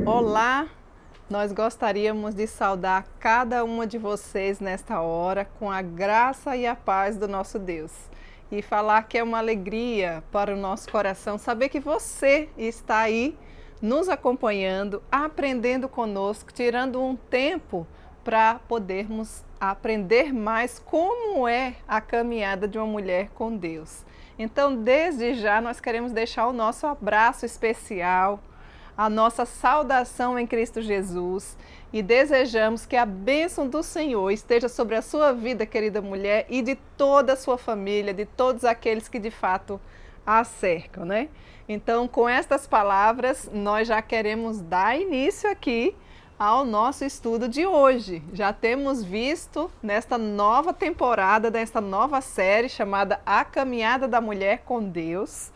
Olá, nós gostaríamos de saudar cada uma de vocês nesta hora com a graça e a paz do nosso Deus. E falar que é uma alegria para o nosso coração saber que você está aí nos acompanhando, aprendendo conosco, tirando um tempo para podermos aprender mais como é a caminhada de uma mulher com Deus. Então, desde já, nós queremos deixar o nosso abraço especial, a nossa saudação em Cristo Jesus e desejamos que a bênção do Senhor esteja sobre a sua vida, querida mulher, e de toda a sua família, de todos aqueles que de fato a cercam, né? Então, com estas palavras, nós já queremos dar início aqui ao nosso estudo de hoje. Já temos visto nesta nova temporada, nesta nova série chamada A Caminhada da Mulher com Deus,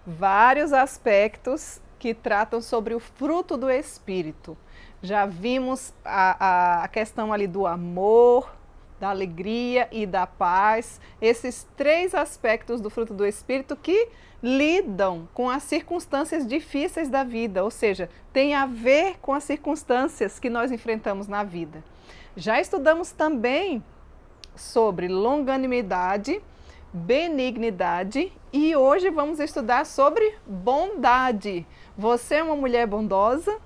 vários aspectos que tratam sobre o fruto do Espírito. Já vimos a questão ali do amor, da alegria e da paz, esses três aspectos do fruto do Espírito que lidam com as circunstâncias difíceis da vida, ou seja, tem a ver com as circunstâncias que nós enfrentamos na vida. Já estudamos também sobre longanimidade, benignidade e hoje vamos estudar sobre bondade. Você é uma mulher bondosa?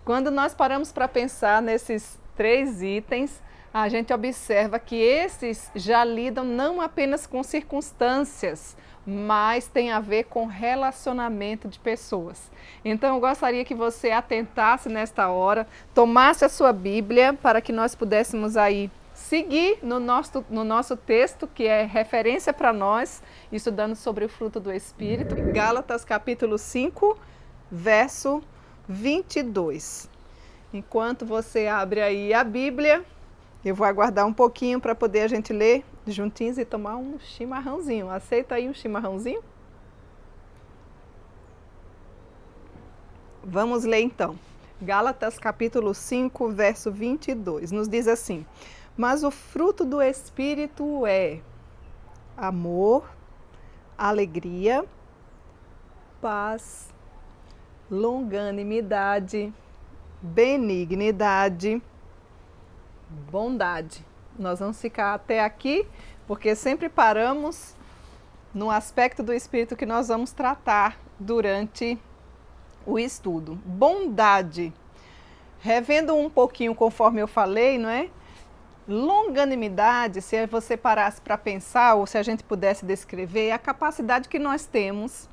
Quando nós paramos para pensar nesses três itens, a gente observa que esses já lidam não apenas com circunstâncias, mas tem a ver com relacionamento de pessoas. Então eu gostaria que você atentasse nesta hora, tomasse a sua Bíblia para que nós pudéssemos aí seguir no nosso texto, que é referência para nós, estudando sobre o fruto do Espírito. Gálatas capítulo 5, verso 22. Enquanto você abre aí a Bíblia, eu vou aguardar um pouquinho para poder a gente ler juntinhos e tomar um chimarrãozinho. Aceita aí um chimarrãozinho? Vamos ler então. Gálatas capítulo 5, verso 22. Nos diz assim: mas o fruto do Espírito é amor, alegria, paz, longanimidade, benignidade, bondade. Nós vamos ficar até aqui, porque sempre paramos no aspecto do Espírito que nós vamos tratar durante o estudo. Bondade. Revendo um pouquinho conforme eu falei, não é? Longanimidade, se você parasse para pensar, ou se a gente pudesse descrever, é a capacidade que nós temos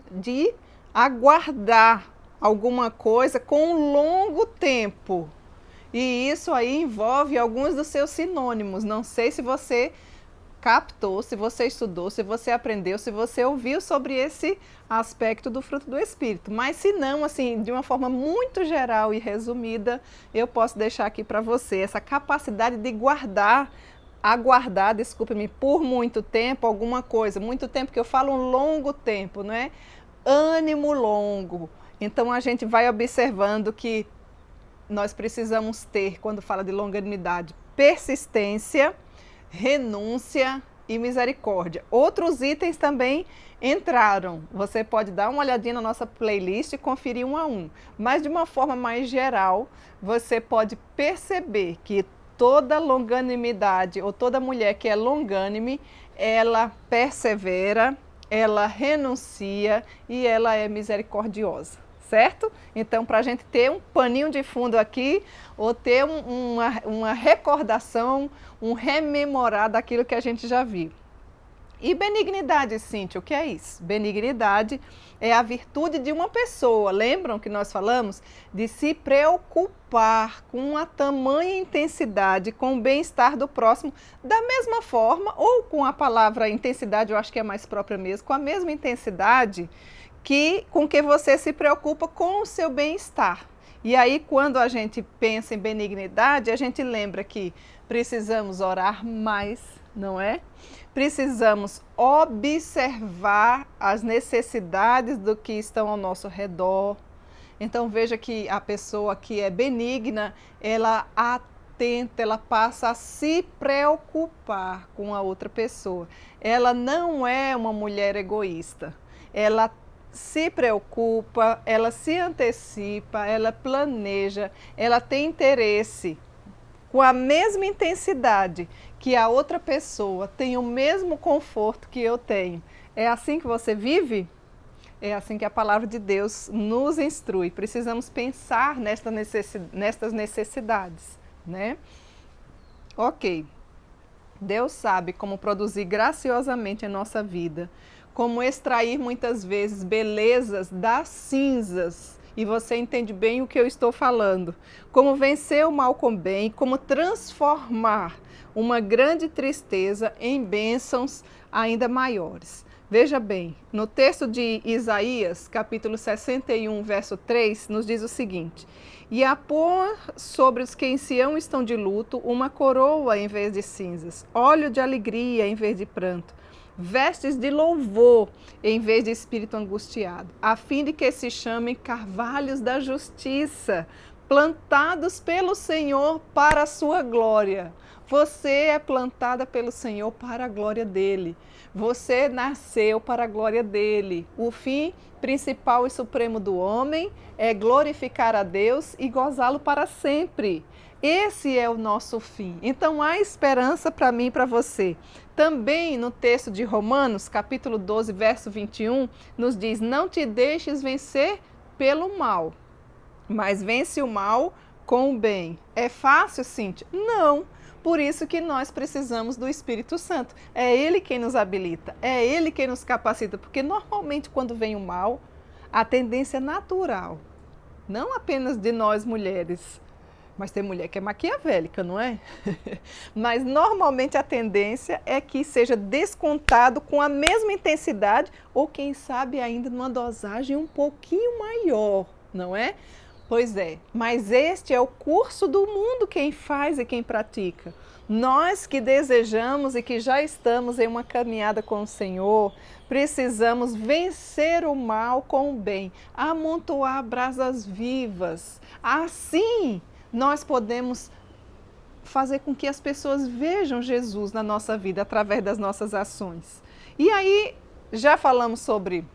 de aguardar alguma coisa com um longo tempo. E isso aí envolve alguns dos seus sinônimos. Não sei se você captou, se você estudou, se você aprendeu, se você ouviu sobre esse aspecto do fruto do Espírito. Mas se não, assim, de uma forma muito geral e resumida, eu posso deixar aqui para você essa capacidade de aguardar, desculpe-me, por muito tempo alguma coisa. Muito tempo que eu falo um longo tempo, não é? Ânimo longo. Então a gente vai observando que nós precisamos ter, quando fala de longanimidade, persistência, renúncia e misericórdia. Outros itens também entraram. Você pode dar uma olhadinha na nossa playlist e conferir um a um. Mas de uma forma mais geral, você pode perceber que toda longanimidade, ou toda mulher que é longânime, ela persevera, ela renuncia e ela é misericordiosa. Certo? Então, para a gente ter um paninho de fundo aqui, ou ter uma recordação, um rememorar daquilo que a gente já viu. E benignidade, Cíntia, o que é isso? Benignidade é a virtude de uma pessoa. Lembram que nós falamos de se preocupar com uma tamanha intensidade com o bem-estar do próximo, da mesma forma, ou com a palavra intensidade, eu acho que é mais própria mesmo, com a mesma intensidade com que você se preocupa com o seu bem-estar. E aí, quando a gente pensa em benignidade, a gente lembra que precisamos orar mais, não é? Precisamos observar as necessidades do que estão ao nosso redor. Então, veja que a pessoa que é benigna, ela atenta, ela passa a se preocupar com a outra pessoa. Ela não é uma mulher egoísta. Ela se preocupa, ela se antecipa, ela planeja, ela tem interesse com a mesma intensidade que a outra pessoa tem o mesmo conforto que eu tenho. É assim que você vive? É assim que a palavra de Deus nos instrui. Precisamos pensar nestas necessidades, né? Ok. Deus sabe como produzir graciosamente a nossa vida, como extrair muitas vezes belezas das cinzas. E você entende bem o que eu estou falando. Como vencer o mal com bem, como transformar uma grande tristeza em bênçãos ainda maiores. Veja bem, no texto de Isaías, capítulo 61, verso 3, nos diz o seguinte: e a pôr sobre os que em Sião estão de luto uma coroa em vez de cinzas, óleo de alegria em vez de pranto, vestes de louvor em vez de espírito angustiado, a fim de que se chamem carvalhos da justiça, plantados pelo Senhor para a sua glória. Você é plantada pelo Senhor para a glória dele. Você nasceu para a glória dele. O fim principal e supremo do homem é glorificar a Deus e gozá-lo para sempre. Esse é o nosso fim. Então há esperança para mim e para você. Também no texto de Romanos, capítulo 12, verso 21, nos diz: não te deixes vencer pelo mal, mas vence o mal com o bem. É fácil, Cíntia? Não. Por isso que nós precisamos do Espírito Santo. É Ele quem nos habilita, é Ele quem nos capacita, porque normalmente quando vem o mal, a tendência natural, não apenas de nós mulheres, mas tem mulher que é maquiavélica, não é? Mas normalmente a tendência é que seja descontado com a mesma intensidade ou quem sabe ainda numa dosagem um pouquinho maior, não é? Pois é, mas este é o curso do mundo quem faz e quem pratica. Nós que desejamos e que já estamos em uma caminhada com o Senhor, precisamos vencer o mal com o bem, amontoar brasas vivas. Assim, nós podemos fazer com que as pessoas vejam Jesus na nossa vida através das nossas ações. E aí, já falamos sobre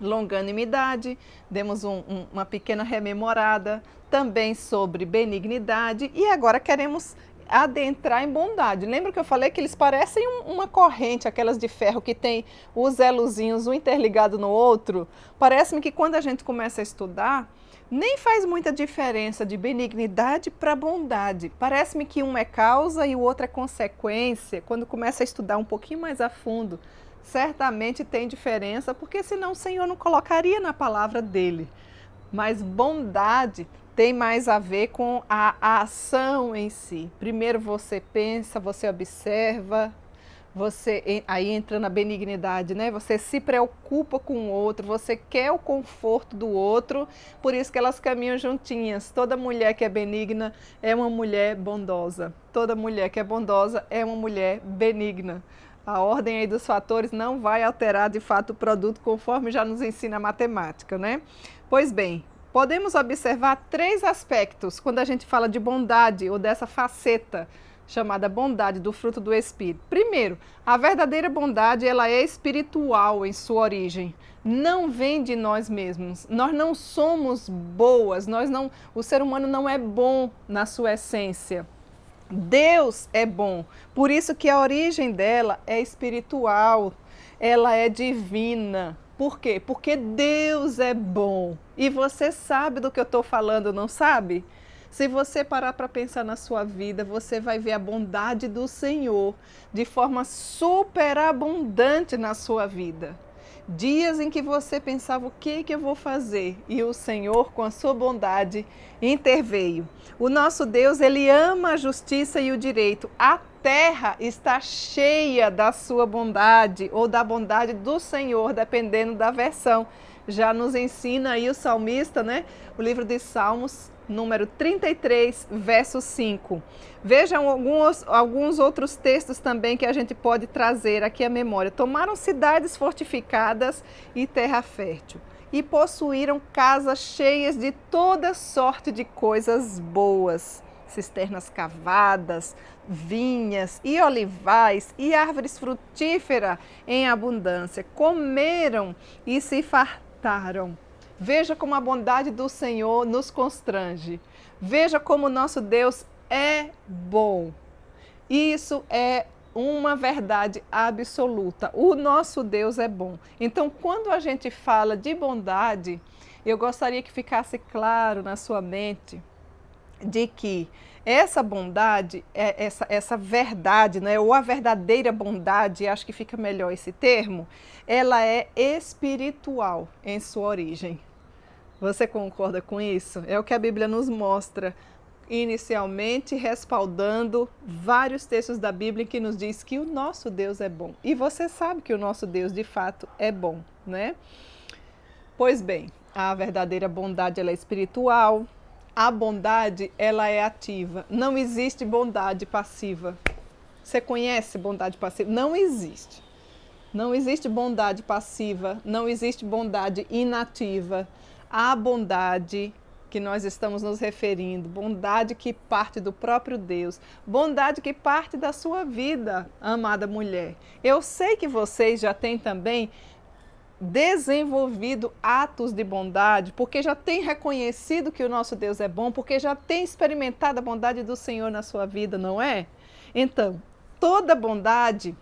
longanimidade, demos uma pequena rememorada, também sobre benignidade e agora queremos adentrar em bondade. Lembra que eu falei que eles parecem uma corrente, aquelas de ferro que tem os elozinhos um interligado no outro? Parece-me que quando a gente começa a estudar, nem faz muita diferença de benignidade para bondade. Parece-me que um é causa e o outro é consequência. Quando começa a estudar um pouquinho mais a fundo, certamente tem diferença, porque senão o Senhor não colocaria na palavra dele. Mas bondade tem mais a ver com a ação em si. Primeiro você pensa, você observa, você aí entra na benignidade, né? Você se preocupa com o outro, você quer o conforto do outro, por isso que elas caminham juntinhas. Toda mulher que é benigna é uma mulher bondosa. Toda mulher que é bondosa é uma mulher benigna. A ordem aí dos fatores não vai alterar de fato o produto conforme já nos ensina a matemática, né? Pois bem, podemos observar 3 aspectos quando a gente fala de bondade ou dessa faceta chamada bondade do fruto do Espírito. Primeiro, a verdadeira bondade ela é espiritual em sua origem. Não vem de nós mesmos. Nós não somos boas, o ser humano não é bom na sua essência. Deus é bom, por isso que a origem dela é espiritual, ela é divina. Por quê? Porque Deus é bom. E você sabe do que eu estou falando, não sabe? Se você parar para pensar na sua vida, você vai ver a bondade do Senhor de forma superabundante na sua vida. Dias em que você pensava, o que eu vou fazer? E o Senhor, com a sua bondade, interveio. O nosso Deus, ele ama a justiça e o direito. A terra está cheia da sua bondade, ou da bondade do Senhor, dependendo da versão. Já nos ensina aí o salmista, né? O livro de Salmos, número 33, verso 5. Vejam alguns outros textos também que a gente pode trazer aqui à memória. Tomaram cidades fortificadas e terra fértil, e possuíram casas cheias de toda sorte de coisas boas. cisternas cavadas, vinhas e olivais e árvores frutíferas em abundância. Comeram e se fartaram. Veja como a bondade do Senhor nos constrange. Veja como o nosso Deus é bom. Isso é uma verdade absoluta. O nosso Deus é bom. Então, quando a gente fala de bondade, eu gostaria que ficasse claro na sua mente de que essa bondade, essa verdade, né, ou a verdadeira bondade, acho que fica melhor esse termo, ela é espiritual em sua origem. Você concorda com isso? É o que a Bíblia nos mostra, inicialmente respaldando vários textos da Bíblia que nos diz que o nosso Deus é bom. E você sabe que o nosso Deus, de fato, é bom, né? Pois bem, a verdadeira bondade, ela é espiritual. A bondade, ela é ativa. Não existe bondade passiva. Você conhece bondade passiva? Não existe. Não existe bondade passiva, não existe bondade inativa. A bondade que nós estamos nos referindo, bondade que parte do próprio Deus, bondade que parte da sua vida, amada mulher. Eu sei que vocês já têm também desenvolvido atos de bondade, porque já tem reconhecido que o nosso Deus é bom, porque já tem experimentado a bondade do Senhor na sua vida, não é? Então, toda bondade,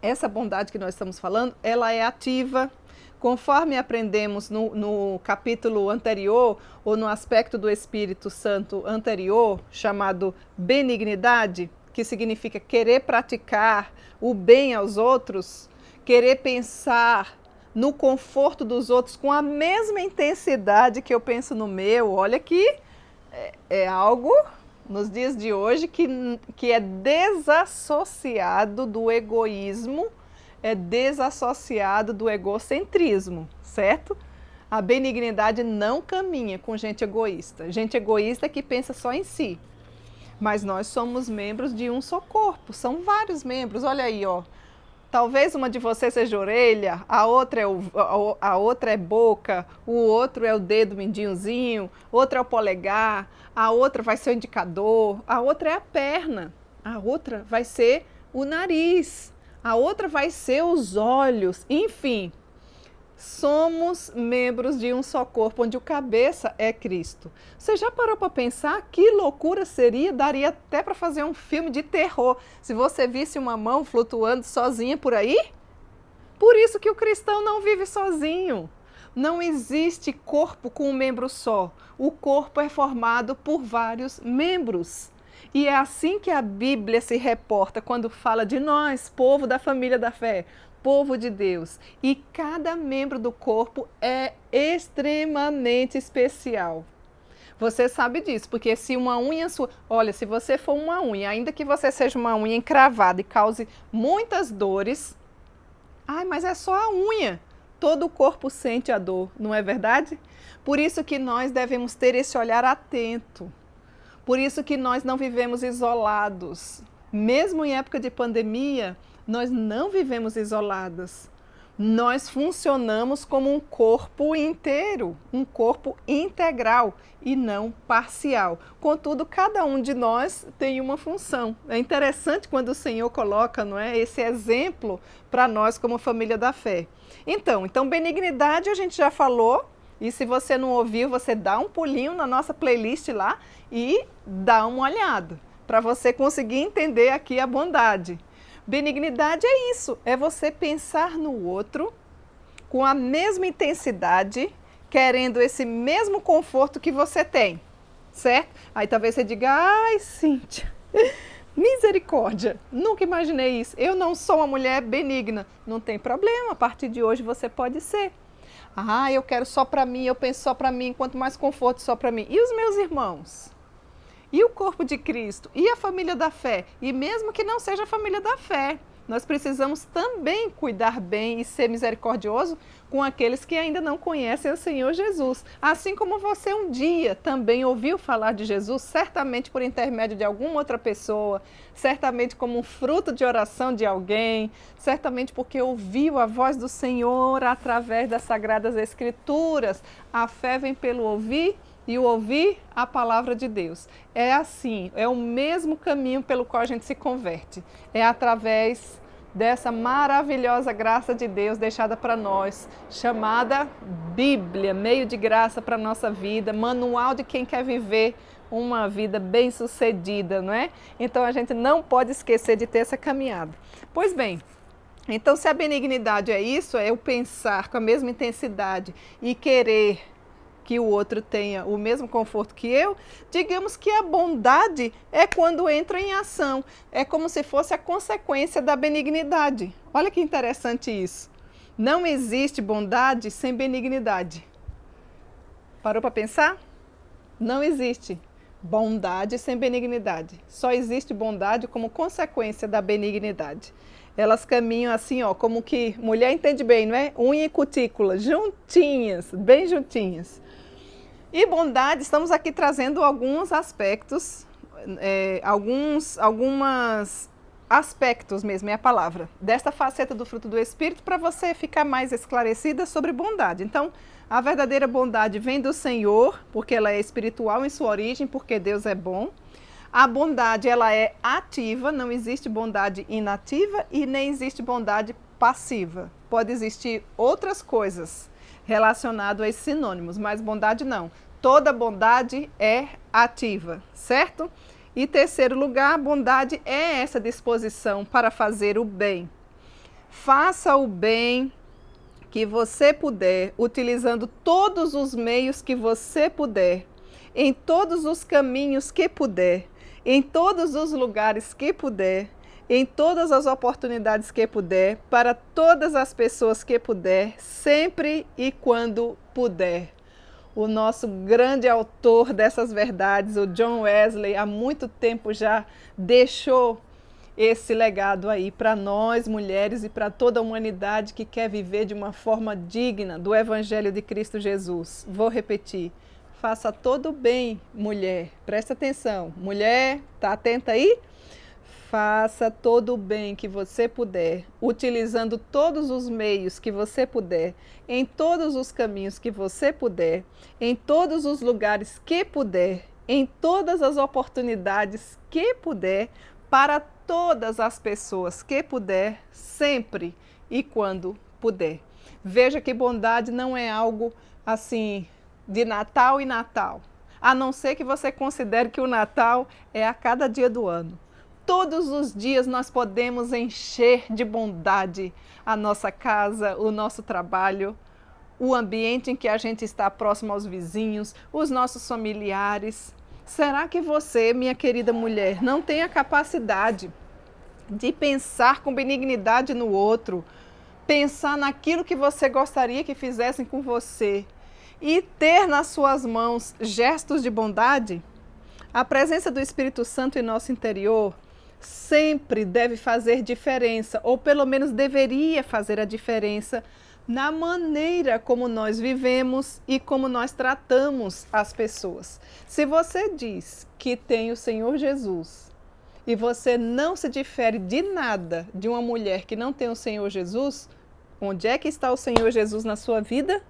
essa bondade que nós estamos falando, ela é ativa. Conforme aprendemos no capítulo anterior, ou no aspecto do Espírito Santo anterior, chamado benignidade, que significa querer praticar o bem aos outros, querer pensar no conforto dos outros com a mesma intensidade que eu penso no meu. Olha que é algo, nos dias de hoje, que é desassociado do egoísmo, é desassociado do egocentrismo, certo? A benignidade não caminha com gente egoísta. Gente egoísta que pensa só em si. Mas nós somos membros de um só corpo, são vários membros. Olha aí, ó. Talvez uma de vocês seja orelha, a outra é boca, o outro é o dedo mindinhozinho, outra é o polegar, a outra vai ser o indicador, a outra é a perna, a outra vai ser o nariz, a outra vai ser os olhos, enfim. Somos membros de um só corpo, onde o cabeça é Cristo. Você já parou para pensar que loucura seria? Daria até para fazer um filme de terror se você visse uma mão flutuando sozinha por aí? Por isso que o cristão não vive sozinho. Não existe corpo com um membro só. O corpo é formado por vários membros. E é assim que a Bíblia se reporta quando fala de nós, povo da família da fé, povo de Deus. E cada membro do corpo é extremamente especial. Você sabe disso, porque se uma unha sua... Olha, se você for uma unha, ainda que você seja uma unha encravada e cause muitas dores... Ai, mas é só a unha. Todo o corpo sente a dor, não é verdade? Por isso que nós devemos ter esse olhar atento. Por isso que nós não vivemos isolados. Mesmo em época de pandemia, nós não vivemos isoladas. Nós funcionamos como um corpo inteiro, um corpo integral e não parcial. Contudo, cada um de nós tem uma função. É interessante quando o Senhor coloca, não é, esse exemplo para nós como família da fé. Então, benignidade a gente já falou. E se você não ouviu, você dá um pulinho na nossa playlist lá e dá uma olhada, para você conseguir entender aqui a bondade. Benignidade é isso, é você pensar no outro com a mesma intensidade, querendo esse mesmo conforto que você tem, certo? Aí talvez você diga, ai, Cíntia, misericórdia, nunca imaginei isso, eu não sou uma mulher benigna. Não tem problema, a partir de hoje você pode ser. Ah, eu quero só para mim, eu penso só para mim, quanto mais conforto só para mim. E os meus irmãos? E o corpo de Cristo? E a família da fé? E mesmo que não seja a família da fé, nós precisamos também cuidar bem e ser misericordioso com aqueles que ainda não conhecem o Senhor Jesus. Assim como você um dia também ouviu falar de Jesus, certamente por intermédio de alguma outra pessoa, certamente como um fruto de oração de alguém, certamente porque ouviu a voz do Senhor através das Sagradas Escrituras. A fé vem pelo ouvir e o ouvir a palavra de Deus. É assim, é o mesmo caminho pelo qual a gente se converte. É através dessa maravilhosa graça de Deus deixada para nós, chamada Bíblia, meio de graça para a nossa vida, manual de quem quer viver uma vida bem-sucedida, não é? Então a gente não pode esquecer de ter essa caminhada. Pois bem, então se a benignidade é isso, é eu pensar com a mesma intensidade e querer que o outro tenha o mesmo conforto que eu, digamos que a bondade é quando entra em ação. É como se fosse a consequência da benignidade. Olha que interessante isso. Não existe bondade sem benignidade. Parou para pensar? Não existe bondade sem benignidade. Só existe bondade como consequência da benignidade. Elas caminham assim, ó, como que mulher entende bem, não é? Unha e cutícula, juntinhas, bem juntinhas. E bondade, estamos aqui trazendo alguns aspectos, alguns aspectos mesmo, é a palavra, desta faceta do fruto do Espírito para você ficar mais esclarecida sobre bondade. Então, a verdadeira bondade vem do Senhor, porque ela é espiritual em sua origem, porque Deus é bom. A bondade, ela é ativa, não existe bondade inativa e nem existe bondade passiva. Pode existir outras coisas relacionado a esses sinônimos, mas bondade não. Toda bondade é ativa, certo? E terceiro lugar, a bondade é essa disposição para fazer o bem. Faça o bem que você puder, utilizando todos os meios que você puder, em todos os caminhos que puder, em todos os lugares que puder, em todas as oportunidades que puder, para todas as pessoas que puder, sempre e quando puder. O nosso grande autor dessas verdades, o John Wesley, há muito tempo já deixou esse legado aí para nós, mulheres, e para toda a humanidade que quer viver de uma forma digna do Evangelho de Cristo Jesus. Vou repetir. Faça todo o bem, mulher. Presta atenção. Mulher, tá atenta aí? Faça todo o bem que você puder, utilizando todos os meios que você puder, em todos os caminhos que você puder, em todos os lugares que puder, em todas as oportunidades que puder, para todas as pessoas que puder, sempre e quando puder. Veja que bondade não é algo assim de Natal e Natal, a não ser que você considere que o Natal é a cada dia do ano. Todos os dias nós podemos encher de bondade a nossa casa, o nosso trabalho, o ambiente em que a gente está próximo aos vizinhos, os nossos familiares. Será que você, minha querida mulher, não tem a capacidade de pensar com benignidade no outro, pensar naquilo que você gostaria que fizessem com você e ter nas suas mãos gestos de bondade? A presença do Espírito Santo em nosso interior sempre deve fazer diferença, ou pelo menos deveria fazer a diferença na maneira como nós vivemos e como nós tratamos as pessoas. Se você diz que tem o Senhor Jesus e você não se difere de nada de uma mulher que não tem o Senhor Jesus, onde é que está o Senhor Jesus na sua vida?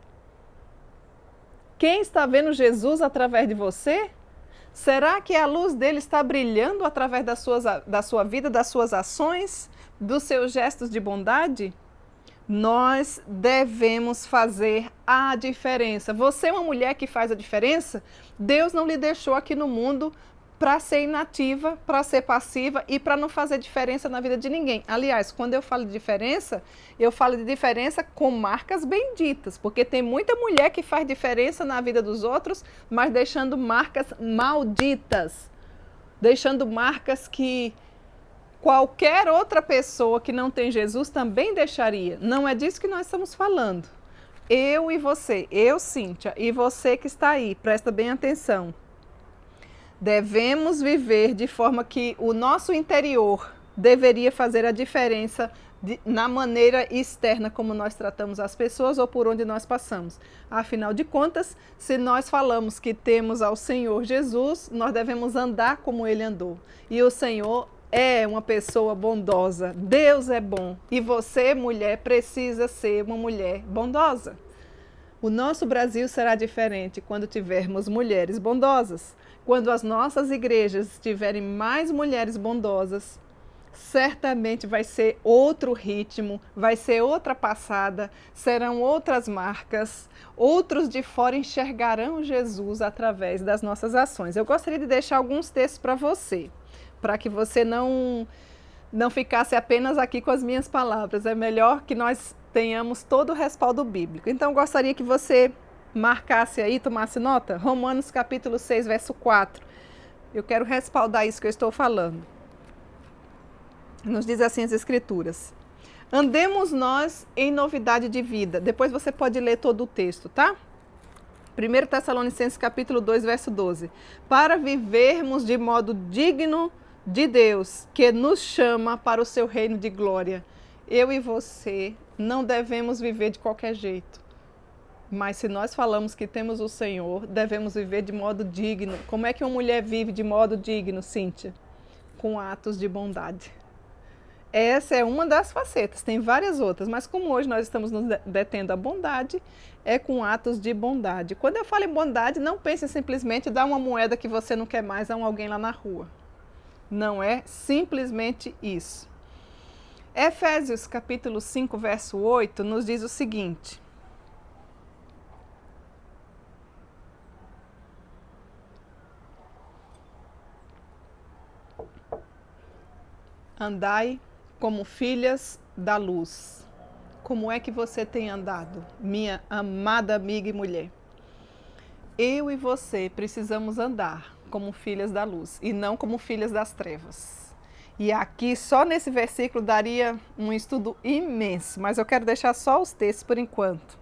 Quem está vendo Jesus através de você? Será que a luz dele está brilhando através da sua vida, das suas ações, dos seus gestos de bondade? Nós devemos fazer a diferença. Você é uma mulher que faz a diferença? Deus não lhe deixou aqui no mundo para ser inativa, para ser passiva e para não fazer diferença na vida de ninguém. Aliás, quando eu falo de diferença com marcas benditas, porque tem muita mulher que faz diferença na vida dos outros, mas deixando marcas malditas, deixando marcas que qualquer outra pessoa que não tem Jesus também deixaria. Não é disso que nós estamos falando. Eu e você, eu, Cíntia, e você que está aí, presta bem atenção. Devemos viver de forma que o nosso interior deveria fazer a diferença na maneira externa como nós tratamos as pessoas ou por onde nós passamos. Afinal de contas, se nós falamos que temos ao Senhor Jesus, nós devemos andar como Ele andou. E o Senhor é uma pessoa bondosa. Deus é bom. E você, mulher, precisa ser uma mulher bondosa. O nosso Brasil será diferente quando tivermos mulheres bondosas. Quando as nossas igrejas tiverem mais mulheres bondosas, certamente vai ser outro ritmo, vai ser outra passada, serão outras marcas, outros de fora enxergarão Jesus através das nossas ações. Eu gostaria de deixar alguns textos para você, para que você não ficasse apenas aqui com as minhas palavras. É melhor que nós tenhamos todo o respaldo bíblico. Então, eu gostaria que você marcasse aí, tomasse nota, Romanos capítulo 6, verso 4. Eu quero respaldar isso que eu estou falando. Nos diz assim as Escrituras: andemos nós em novidade de vida. Depois você pode ler todo o texto, tá? 1 Tessalonicenses capítulo 2, verso 12. Para vivermos de modo digno de Deus, que nos chama para o seu reino de glória. Eu e você não devemos viver de qualquer jeito. Mas se nós falamos que temos o Senhor, devemos viver de modo digno. Como é que uma mulher vive de modo digno, Cíntia? Com atos de bondade. Essa é uma das facetas, tem várias outras, mas como hoje nós estamos nos detendo a bondade, é com atos de bondade. Quando eu falo em bondade, não pense simplesmente em dar uma moeda que você não quer mais a alguém lá na rua. Não é simplesmente isso. Efésios capítulo 5, verso 8, nos diz o seguinte: andai como filhas da luz. Como é que você tem andado, minha amada amiga e mulher? Eu e você precisamos andar como filhas da luz e não como filhas das trevas. E aqui, só nesse versículo, daria um estudo imenso, mas eu quero deixar só os textos por enquanto.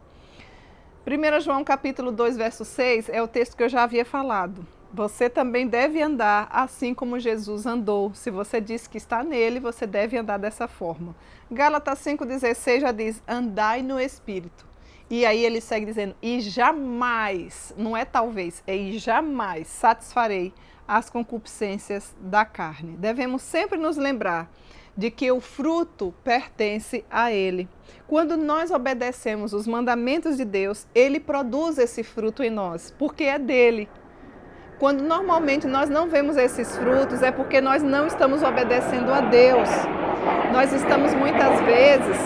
1 João capítulo 2, verso 6 é o texto que eu já havia falado. Você também deve andar assim como Jesus andou. Se você diz que está nele, você deve andar dessa forma. Gálatas 5,16 já diz: andai no Espírito. E aí ele segue dizendo: e jamais, não é talvez, é e jamais satisfarei as concupiscências da carne. Devemos sempre nos lembrar de que o fruto pertence a Ele. Quando nós obedecemos os mandamentos de Deus, Ele produz esse fruto em nós, porque é dele. Quando normalmente nós não vemos esses frutos, é porque nós não estamos obedecendo a Deus. Nós estamos muitas vezes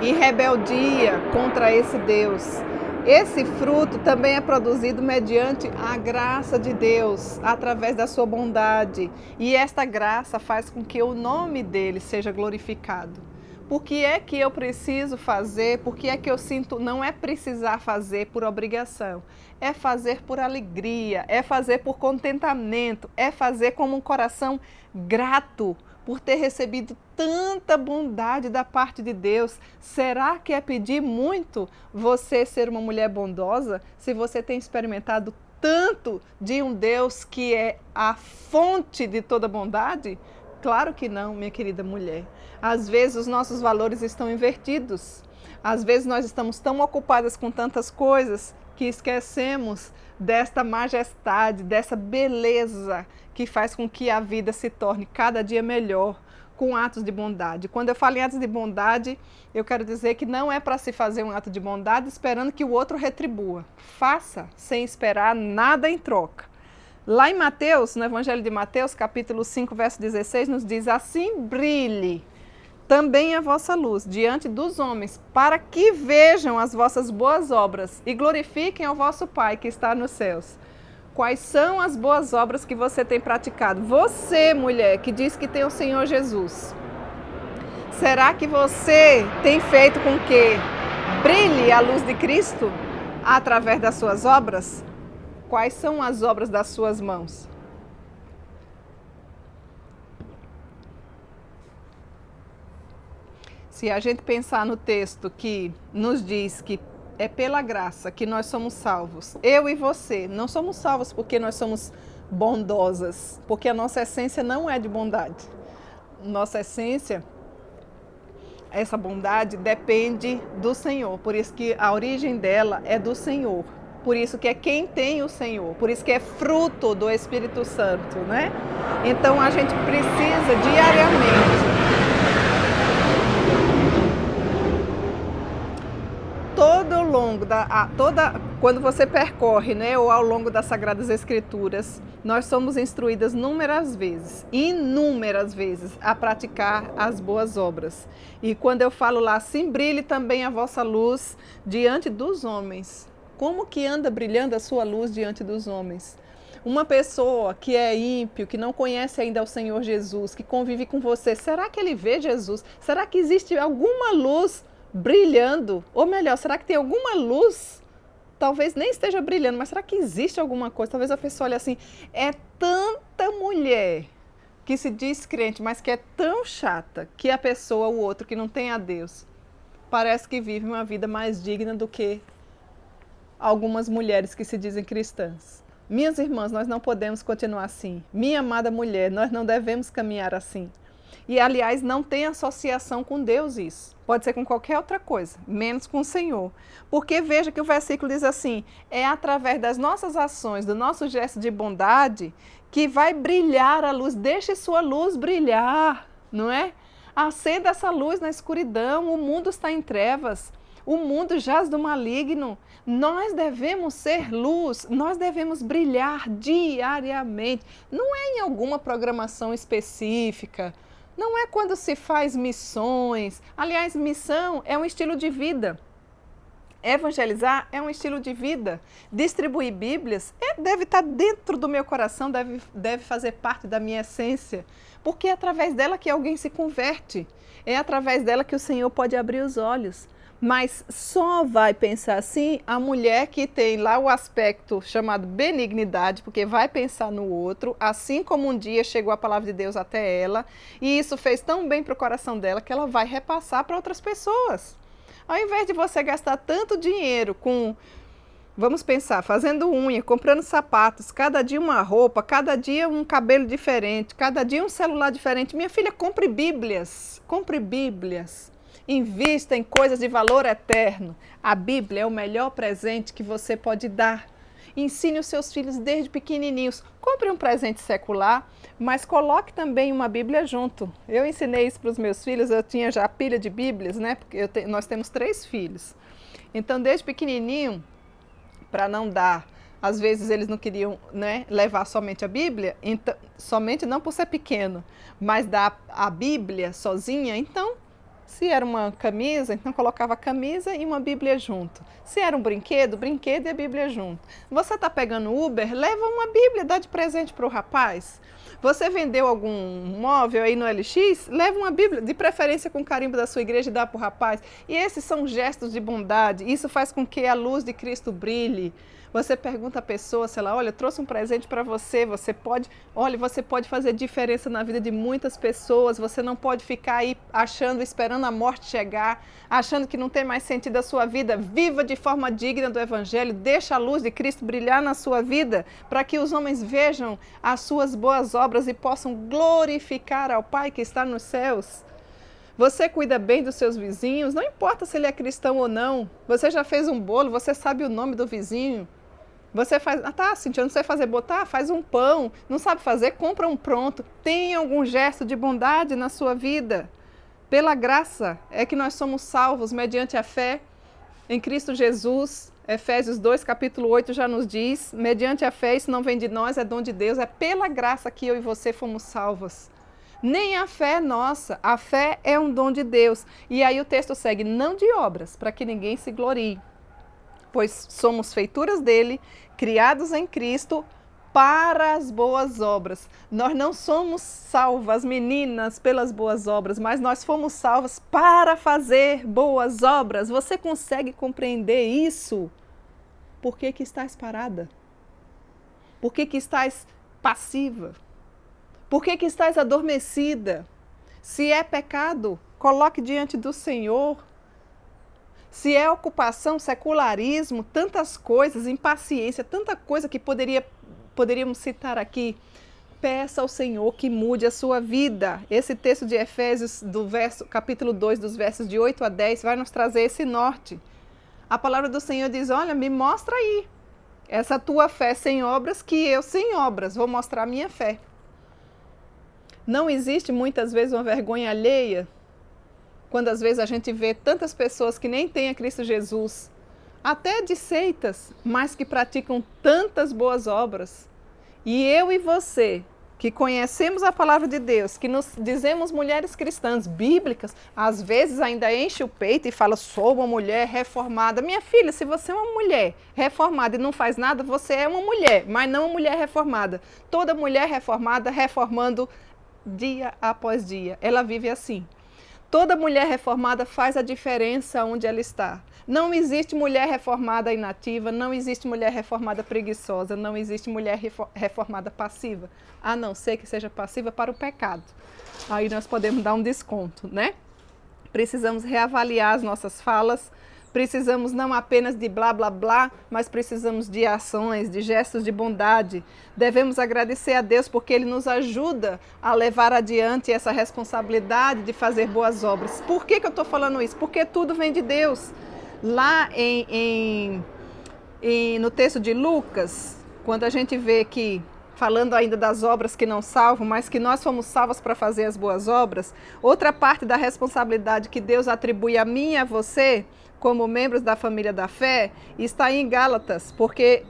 em rebeldia contra esse Deus. Esse fruto também é produzido mediante a graça de Deus, através da sua bondade. E esta graça faz com que o nome dele seja glorificado. Por que é que eu preciso fazer? Por que é que eu sinto? Não é precisar fazer por obrigação. É fazer por alegria, é fazer por contentamento, é fazer como um coração grato por ter recebido tanta bondade da parte de Deus. Será que é pedir muito você ser uma mulher bondosa se você tem experimentado tanto de um Deus que é a fonte de toda bondade? Claro que não, minha querida mulher. Às vezes os nossos valores estão invertidos. Às vezes nós estamos tão ocupadas com tantas coisas que esquecemos desta majestade, dessa beleza que faz com que a vida se torne cada dia melhor com atos de bondade. Quando eu falo em atos de bondade, eu quero dizer que não é para se fazer um ato de bondade esperando que o outro retribua. Faça sem esperar nada em troca. Lá em Mateus, no Evangelho de Mateus, capítulo 5, verso 16, nos diz: assim brilhe também a vossa luz diante dos homens, para que vejam as vossas boas obras e glorifiquem ao vosso Pai que está nos céus. Quais são as boas obras que você tem praticado? Você, mulher, que diz que tem o Senhor Jesus, será que você tem feito com que brilhe a luz de Cristo através das suas obras? Quais são as obras das suas mãos? Se a gente pensar no texto que nos diz que é pela graça que nós somos salvos, eu e você não somos salvos porque nós somos bondosas, porque a nossa essência não é de bondade. Nossa essência, essa bondade depende do Senhor, por isso que a origem dela é do Senhor. Por isso que é quem tem o Senhor, por isso que é fruto do Espírito Santo, né? Então a gente precisa diariamente Quando você percorre, né, ou ao longo das Sagradas Escrituras, nós somos instruídas inúmeras vezes, a praticar as boas obras. E quando eu falo lá, assim brilhe também a vossa luz diante dos homens. Como que anda brilhando a sua luz diante dos homens? Uma pessoa que é ímpio, que não conhece ainda o Senhor Jesus, que convive com você, será que ele vê Jesus? Será que existe alguma luz brilhando? Ou melhor, será que tem alguma luz? Talvez nem esteja brilhando, mas será que existe alguma coisa? Talvez a pessoa olhe assim, é tanta mulher que se diz crente, mas que é tão chata que a pessoa, o outro que não tem a Deus, parece que vive uma vida mais digna do que algumas mulheres que se dizem cristãs. Minhas irmãs, nós não podemos continuar assim. Minha amada mulher, nós não devemos caminhar assim. E, aliás, não tem associação com Deus isso. Pode ser com qualquer outra coisa, menos com o Senhor. Porque veja que o versículo diz assim, é através das nossas ações, do nosso gesto de bondade, que vai brilhar a luz. Deixe sua luz brilhar, não é? Acenda essa luz na escuridão, o mundo está em trevas. O mundo jaz do maligno. Nós devemos ser luz, nós devemos brilhar diariamente. Não é em alguma programação específica, não é quando se faz missões. Aliás, missão é um estilo de vida. Evangelizar é um estilo de vida. Distribuir Bíblias deve estar dentro do meu coração, deve fazer parte da minha essência. Porque é através dela que alguém se converte. É através dela que o Senhor pode abrir os olhos. Mas só vai pensar assim a mulher que tem lá o aspecto chamado benignidade, porque vai pensar no outro, assim como um dia chegou a palavra de Deus até ela, e isso fez tão bem para o coração dela que ela vai repassar para outras pessoas. Ao invés de você gastar tanto dinheiro com, vamos pensar, fazendo unha, comprando sapatos, cada dia uma roupa, cada dia um cabelo diferente, cada dia um celular diferente. Minha filha, compre Bíblias, compre Bíblias. Invista em coisas de valor eterno. A Bíblia é o melhor presente que você pode dar. Ensine os seus filhos desde pequenininhos. Compre um presente secular, mas coloque também uma Bíblia junto. Eu ensinei isso para os meus filhos, eu tinha já a pilha de Bíblias, né? Porque nós temos 3 filhos. Então, desde pequenininho, para não dar, às vezes eles não queriam, né, levar somente a Bíblia, então, somente não por ser pequeno, mas dar a Bíblia sozinha, então, se era uma camisa, então colocava a camisa e uma Bíblia junto. Se era um brinquedo, brinquedo e a Bíblia junto. Você está pegando Uber, leva uma Bíblia, dá de presente para o rapaz. Você vendeu algum móvel aí no LX, leva uma Bíblia, de preferência com o carimbo da sua igreja e dá para o rapaz. E esses são gestos de bondade, isso faz com que a luz de Cristo brilhe. Você pergunta à pessoa, sei lá, olha, eu trouxe um presente para você, você pode fazer diferença na vida de muitas pessoas, você não pode ficar aí achando, esperando a morte chegar, achando que não tem mais sentido a sua vida. Viva de forma digna do Evangelho, deixa a luz de Cristo brilhar na sua vida, para que os homens vejam as suas boas obras e possam glorificar ao Pai que está nos céus. Você cuida bem dos seus vizinhos, não importa se ele é cristão ou não. Você já fez um bolo, você sabe o nome do vizinho. Você faz, Cíntia, eu não sei fazer botar, faz um pão, não sabe fazer, compra um pronto. Tem algum gesto de bondade na sua vida. Pela graça é que nós somos salvos mediante a fé em Cristo Jesus. Efésios 2, capítulo 8 já nos diz, mediante a fé, isso não vem de nós, é dom de Deus, é pela graça que eu e você fomos salvos. Nem a fé é nossa, a fé é um dom de Deus. E aí o texto segue, não de obras, para que ninguém se glorie. Pois somos feituras dele, criados em Cristo para as boas obras. Nós não somos salvas, meninas, pelas boas obras, mas nós fomos salvas para fazer boas obras. Você consegue compreender isso? Por que que estás parada? Por que que estás passiva? Por que que estás adormecida? Se é pecado, coloque diante do Senhor. Se é ocupação, secularismo, tantas coisas, impaciência, tanta coisa que poderíamos citar aqui, peça ao Senhor que mude a sua vida. Esse texto de Efésios, capítulo 2, dos versos de 8 a 10, vai nos trazer esse norte. A palavra do Senhor diz, olha, me mostra aí essa tua fé sem obras, que eu sem obras vou mostrar a minha fé. Não existe muitas vezes uma vergonha alheia quando às vezes a gente vê tantas pessoas que nem têm a Cristo Jesus, até de seitas, mas que praticam tantas boas obras. E eu e você, que conhecemos a palavra de Deus, que nos dizemos mulheres cristãs bíblicas, às vezes ainda enche o peito e fala, sou uma mulher reformada. Minha filha, se você é uma mulher reformada e não faz nada, você é uma mulher, mas não uma mulher reformada. Toda mulher reformada, reformando dia após dia. Ela vive assim. Toda mulher reformada faz a diferença onde ela está. Não existe mulher reformada inativa, não existe mulher reformada preguiçosa, não existe mulher reformada passiva, a não ser que seja passiva para o pecado. Aí nós podemos dar um desconto, né? Precisamos reavaliar as nossas falas, precisamos não apenas de blá blá blá, mas precisamos de ações, de gestos de bondade. Devemos agradecer a Deus porque Ele nos ajuda a levar adiante essa responsabilidade de fazer boas obras. Por que eu estou falando isso? Porque tudo vem de Deus. Lá no texto de Lucas, quando a gente vê que, falando ainda das obras que não salvam, mas que nós fomos salvos para fazer as boas obras, outra parte da responsabilidade que Deus atribui a mim e a você, como membros da família da fé, está em Gálatas, porque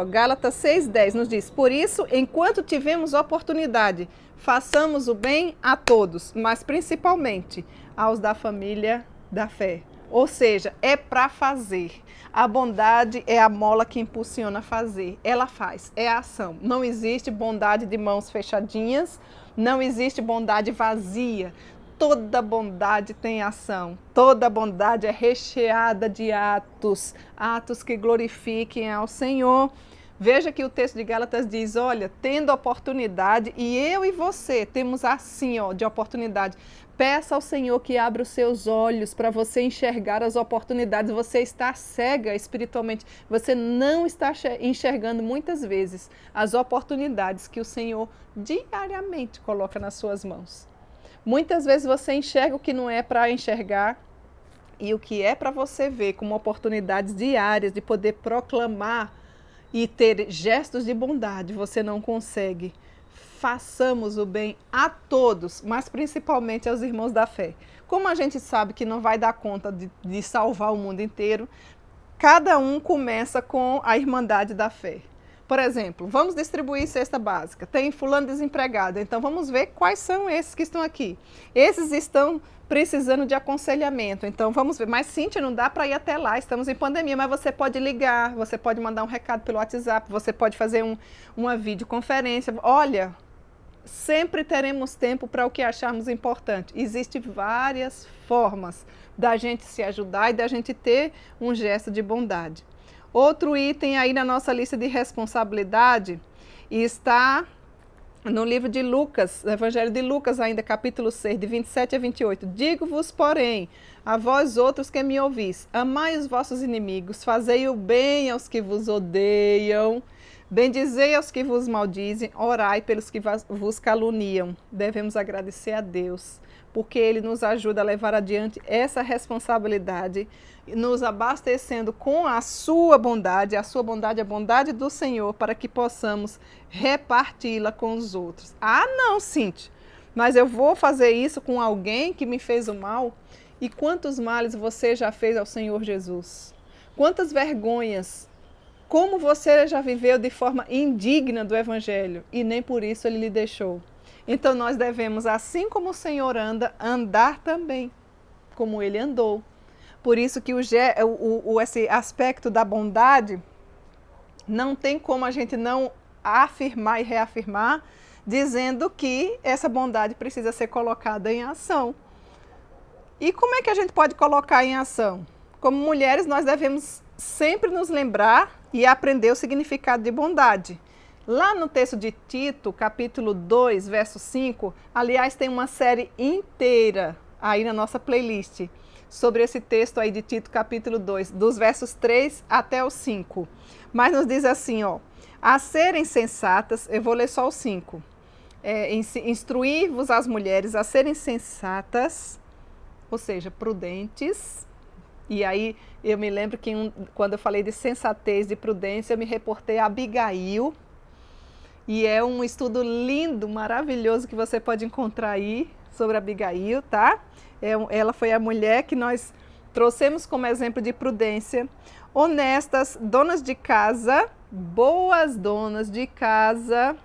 Gálatas 6,10 nos diz, por isso, enquanto tivemos oportunidade, façamos o bem a todos, mas principalmente aos da família da fé. Ou seja, é para fazer. A bondade é a mola que impulsiona a fazer. Ela faz, é a ação. Não existe bondade de mãos fechadinhas, não existe bondade vazia. Toda bondade tem ação. Toda bondade é recheada de atos, atos que glorifiquem ao Senhor. Veja que o texto de Gálatas diz, olha, tendo oportunidade, e eu e você temos assim, de oportunidade. Peça ao Senhor que abra os seus olhos para você enxergar as oportunidades. Você está cega espiritualmente. Você não está enxergando muitas vezes as oportunidades que o Senhor diariamente coloca nas suas mãos. Muitas vezes você enxerga o que não é para enxergar e o que é para você ver como oportunidades diárias de poder proclamar e ter gestos de bondade. Você não consegue. Façamos o bem a todos, mas principalmente aos irmãos da fé. Como a gente sabe que não vai dar conta de salvar o mundo inteiro, cada um começa com a irmandade da fé. Por exemplo, vamos distribuir cesta básica. Tem fulano desempregado, então vamos ver quais são esses que estão aqui. Esses estão precisando de aconselhamento, então vamos ver. Mas, Cíntia, não dá para ir até lá, estamos em pandemia, mas você pode ligar, você pode mandar um recado pelo WhatsApp, você pode fazer uma videoconferência. Olha, sempre teremos tempo para o que acharmos importante. Existem várias formas da gente se ajudar e da gente ter um gesto de bondade. Outro item aí na nossa lista de responsabilidade está no livro de Lucas, no Evangelho de Lucas ainda, capítulo 6, de 27 a 28. Digo-vos, porém, a vós outros que me ouvis, amai os vossos inimigos, fazei o bem aos que vos odeiam, bendizei aos que vos maldizem, orai pelos que vos caluniam. Devemos agradecer a Deus, porque Ele nos ajuda a levar adiante essa responsabilidade, nos abastecendo com a sua bondade, é a bondade do Senhor, para que possamos reparti-la com os outros. Ah, não, Cíntia, mas eu vou fazer isso com alguém que me fez o mal? E quantos males você já fez ao Senhor Jesus? Quantas vergonhas? Como você já viveu de forma indigna do Evangelho e nem por isso Ele lhe deixou? Então nós devemos, assim como o Senhor anda, andar também como Ele andou. Por isso que esse aspecto da bondade não tem como a gente não afirmar e reafirmar, dizendo que essa bondade precisa ser colocada em ação. E como é que a gente pode colocar em ação? Como mulheres, nós devemos sempre nos lembrar e aprender o significado de bondade. Lá no texto de Tito, capítulo 2, verso 5, aliás, tem uma série inteira aí na nossa playlist sobre esse texto aí de Tito, capítulo 2, dos versos 3 até o 5. Mas nos diz assim, a serem sensatas, eu vou ler só o 5. Instruir-vos as mulheres a serem sensatas, ou seja, prudentes. E aí eu me lembro que quando eu falei de sensatez, de prudência, eu me reportei a Abigail. E é um estudo lindo, maravilhoso, que você pode encontrar aí sobre Abigail, tá? Ela foi a mulher que nós trouxemos como exemplo de prudência. Honestas, donas de casa, boas donas de casa,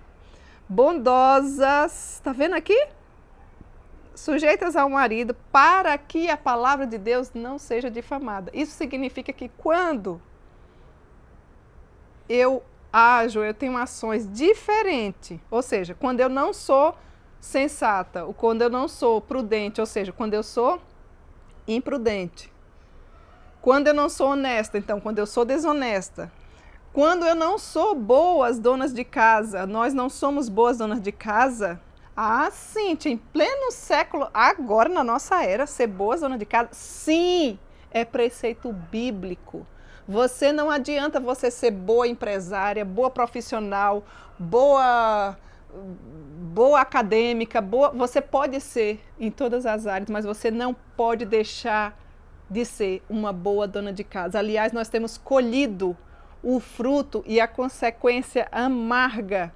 bondosas, está vendo aqui? Sujeitas ao marido, para que a palavra de Deus não seja difamada. Isso significa que quando eu ajo, eu tenho ações diferentes, ou seja, quando eu não sou sensata, ou quando eu não sou prudente, ou seja, quando eu sou imprudente, quando eu não sou honesta, então quando eu sou desonesta, quando eu não sou boas donas de casa, nós não somos boas donas de casa. Ah, sim, em pleno século, agora na nossa era, ser boas donas de casa, sim, é preceito bíblico. Você não adianta você ser boa empresária, boa profissional, boa acadêmica, você pode ser em todas as áreas, mas você não pode deixar de ser uma boa dona de casa. Aliás, nós temos colhido o fruto e a consequência amarga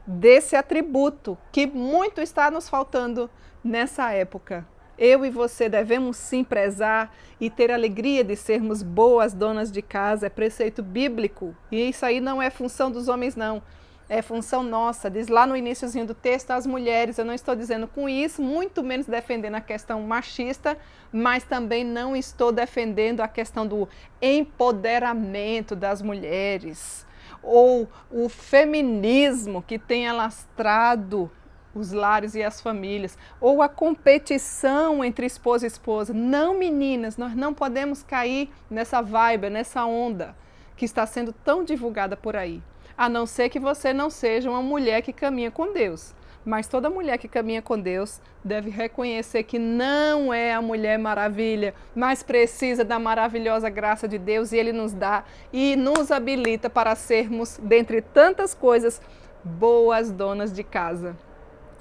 desse atributo que muito está nos faltando nessa época. Eu e você devemos sim prezar e ter alegria de sermos boas donas de casa, é preceito bíblico. E isso aí não é função dos homens, não. É função nossa. Diz lá no iniciozinho do texto, as mulheres, eu não estou dizendo com isso, muito menos defendendo a questão machista, mas também não estou defendendo a questão do empoderamento das mulheres, ou o feminismo que tem alastrado os lares e as famílias, ou a competição entre esposa e esposa. Não, meninas, nós não podemos cair nessa vibe, nessa onda que está sendo tão divulgada por aí. A não ser que você não seja uma mulher que caminha com Deus. Mas toda mulher que caminha com Deus deve reconhecer que não é a Mulher Maravilha, mas precisa da maravilhosa graça de Deus, e Ele nos dá e nos habilita para sermos, dentre tantas coisas, boas donas de casa.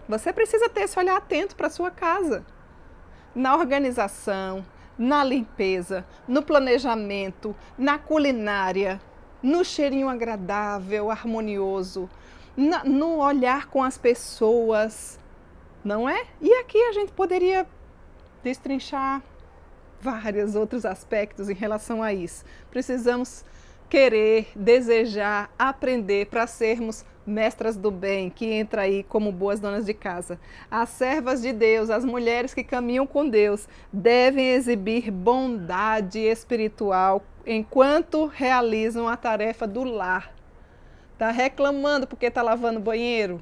Você precisa ter esse olhar atento para a sua casa, na organização, na limpeza, no planejamento, na culinária, no cheirinho agradável, harmonioso, no olhar com as pessoas, não é? E aqui a gente poderia destrinchar vários outros aspectos em relação a isso. Precisamos querer, desejar, aprender para sermos mestras do bem, que entra aí como boas donas de casa. As servas de Deus, as mulheres que caminham com Deus, devem exibir bondade espiritual enquanto realizam a tarefa do lar. Está reclamando porque está lavando banheiro?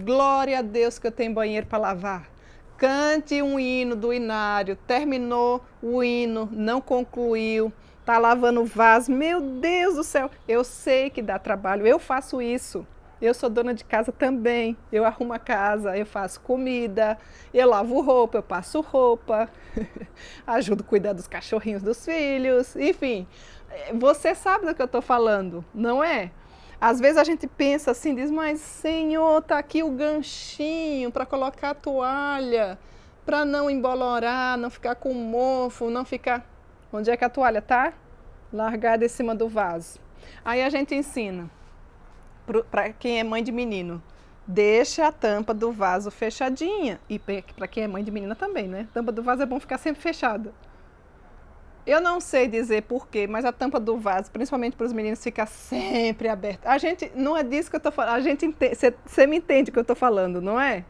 Glória a Deus que eu tenho banheiro para lavar. Cante um hino do inário, terminou o hino, não concluiu, está lavando vaso. Meu Deus do céu, eu sei que dá trabalho, eu faço isso. Eu sou dona de casa também, eu arrumo a casa, eu faço comida, eu lavo roupa, eu passo roupa, ajudo a cuidar dos cachorrinhos dos filhos, enfim. Você sabe do que eu estou falando, não é? Às vezes a gente pensa assim, diz, mas Senhor, está aqui o ganchinho para colocar a toalha, para não embolorar, não ficar com mofo, não ficar... Onde é que a toalha está? Largada em cima do vaso. Aí a gente ensina, para quem é mãe de menino, deixa a tampa do vaso fechadinha. E para quem é mãe de menina também, né? A tampa do vaso é bom ficar sempre fechada. Eu não sei dizer porquê, mas a tampa do vaso, principalmente para os meninos, fica sempre aberta. A gente, não é disso que eu estou falando, a gente você me entende o que eu estou falando, não é?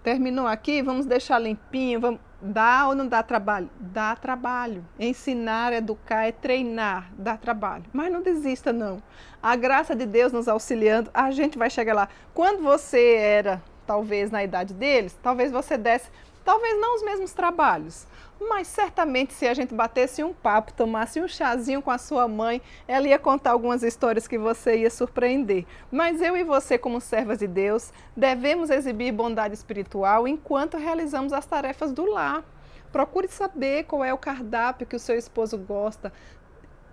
Terminou aqui, vamos deixar limpinho, vamos... Dá ou não dá trabalho? Dá trabalho. Ensinar, educar, é treinar, dá trabalho. Mas não desista, não. A graça de Deus nos auxiliando, a gente vai chegar lá. Quando você era, talvez, na idade deles, talvez você desse, talvez não os mesmos trabalhos, mas certamente se a gente batesse um papo, tomasse um chazinho com a sua mãe, ela ia contar algumas histórias que você ia surpreender. Mas eu e você, como servas de Deus, devemos exibir bondade espiritual enquanto realizamos as tarefas do lar. Procure saber qual é o cardápio que o seu esposo gosta.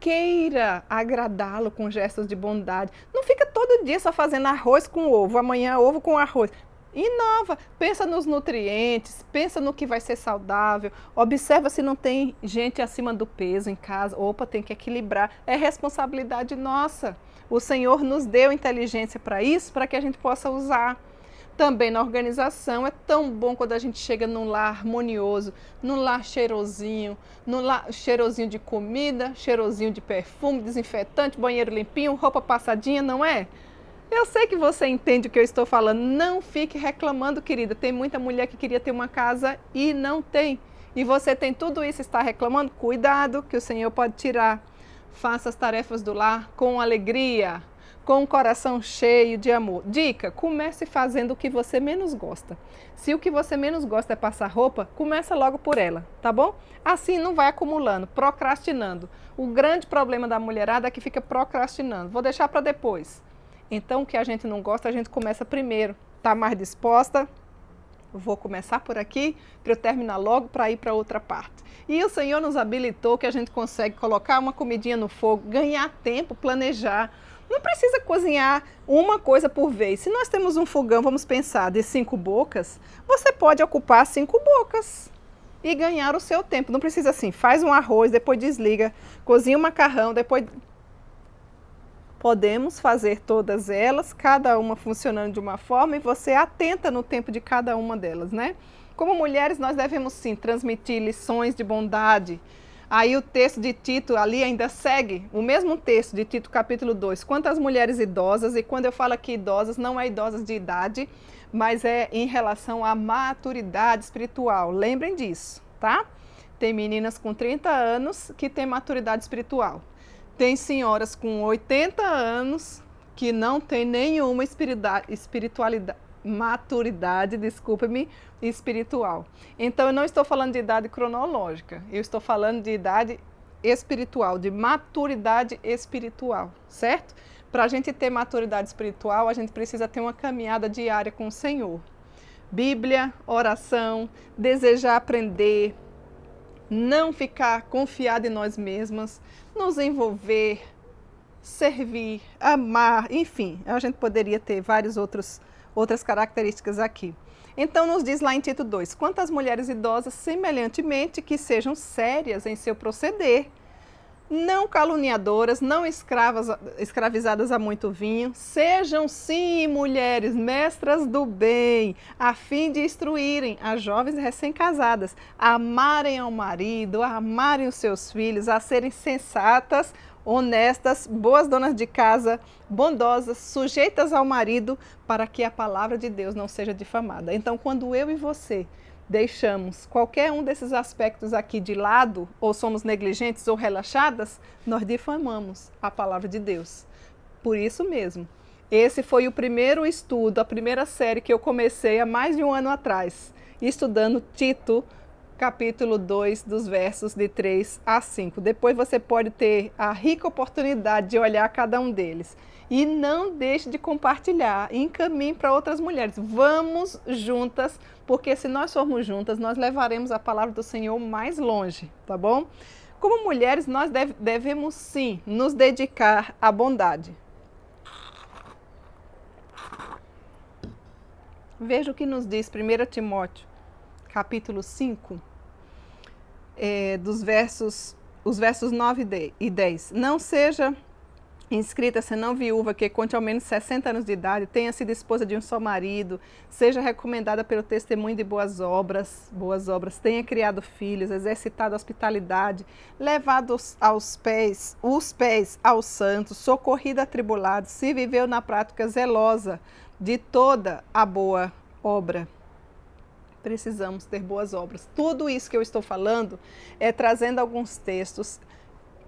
Queira agradá-lo com gestos de bondade. Não fica todo dia só fazendo arroz com ovo, amanhã ovo com arroz. Inova, pensa nos nutrientes, pensa no que vai ser saudável, observa se não tem gente acima do peso em casa. Opa, tem que equilibrar, é responsabilidade nossa. O Senhor nos deu inteligência para isso, para que a gente possa usar. Também na organização, é tão bom quando a gente chega num lar harmonioso, num lar cheirosinho, num lar cheirosinho de comida, cheirosinho de perfume, desinfetante, banheiro limpinho, roupa passadinha, não é? Eu sei que você entende o que eu estou falando. Não fique reclamando, querida. Tem muita mulher que queria ter uma casa e não tem. E você tem tudo isso e está reclamando? Cuidado, que o Senhor pode tirar. Faça as tarefas do lar com alegria, com o coração cheio de amor. Dica: comece fazendo o que você menos gosta. Se o que você menos gosta é passar roupa, começa logo por ela, tá bom? Assim não vai acumulando, procrastinando. O grande problema da mulherada é que fica procrastinando. Vou deixar para depois. Então, o que a gente não gosta, a gente começa primeiro. Tá mais disposta? Vou começar por aqui para eu terminar logo para ir para outra parte. E o Senhor nos habilitou que a gente consegue colocar uma comidinha no fogo, ganhar tempo, planejar. Não precisa cozinhar uma coisa por vez. Se nós temos um fogão, vamos pensar, de 5 bocas, você pode ocupar 5 bocas e ganhar o seu tempo. Não precisa assim, faz um arroz, depois desliga, cozinha um macarrão, depois... Podemos fazer todas elas, cada uma funcionando de uma forma, e você atenta no tempo de cada uma delas, né? Como mulheres, nós devemos sim transmitir lições de bondade. Aí o texto de Tito ali ainda segue, o mesmo texto de Tito capítulo 2, quanto às mulheres idosas, e quando eu falo aqui idosas, não é idosas de idade, mas é em relação à maturidade espiritual. Lembrem disso, tá? Tem meninas com 30 anos que têm maturidade espiritual. Tem senhoras com 80 anos que não tem nenhuma espiritualidade, maturidade, desculpe-me, espiritual. Então, eu não estou falando de idade cronológica, eu estou falando de idade espiritual, de maturidade espiritual, certo? Para a gente ter maturidade espiritual, a gente precisa ter uma caminhada diária com o Senhor. Bíblia, oração, desejar aprender, não ficar confiado em nós mesmas, nos envolver, servir, amar, enfim, a gente poderia ter várias outras características aqui. Então nos diz lá em Tito 2, quantas mulheres idosas, semelhantemente, que sejam sérias em seu proceder, não caluniadoras, não escravizadas a muito vinho, sejam sim mulheres mestras do bem, a fim de instruírem as jovens recém-casadas, a amarem ao marido, a amarem os seus filhos, a serem sensatas, honestas, boas donas de casa, bondosas, sujeitas ao marido, para que a palavra de Deus não seja difamada. Então, quando eu e você deixamos qualquer um desses aspectos aqui de lado, ou somos negligentes ou relaxadas, nós difamamos a palavra de Deus. Por isso mesmo, esse foi o primeiro estudo, a primeira série que eu comecei há mais de um ano atrás, estudando Tito, capítulo 2, dos versos de 3 a 5. Depois você pode ter a rica oportunidade de olhar cada um deles. E não deixe de compartilhar, encaminhe para outras mulheres. Vamos juntas, porque se nós formos juntas, nós levaremos a palavra do Senhor mais longe, tá bom? Como mulheres, nós devemos sim nos dedicar à bondade. Veja o que nos diz 1 Timóteo, capítulo 5, os versos 9 e 10. Não seja inscrita senão viúva, que conte ao menos 60 anos de idade, tenha sido esposa de um só marido, seja recomendada pelo testemunho de boas obras, tenha criado filhos, exercitado a hospitalidade, levado os pés aos santos, socorrida atribulados, se viveu na prática zelosa de toda a boa obra. Precisamos ter boas obras. Tudo isso que eu estou falando é trazendo alguns textos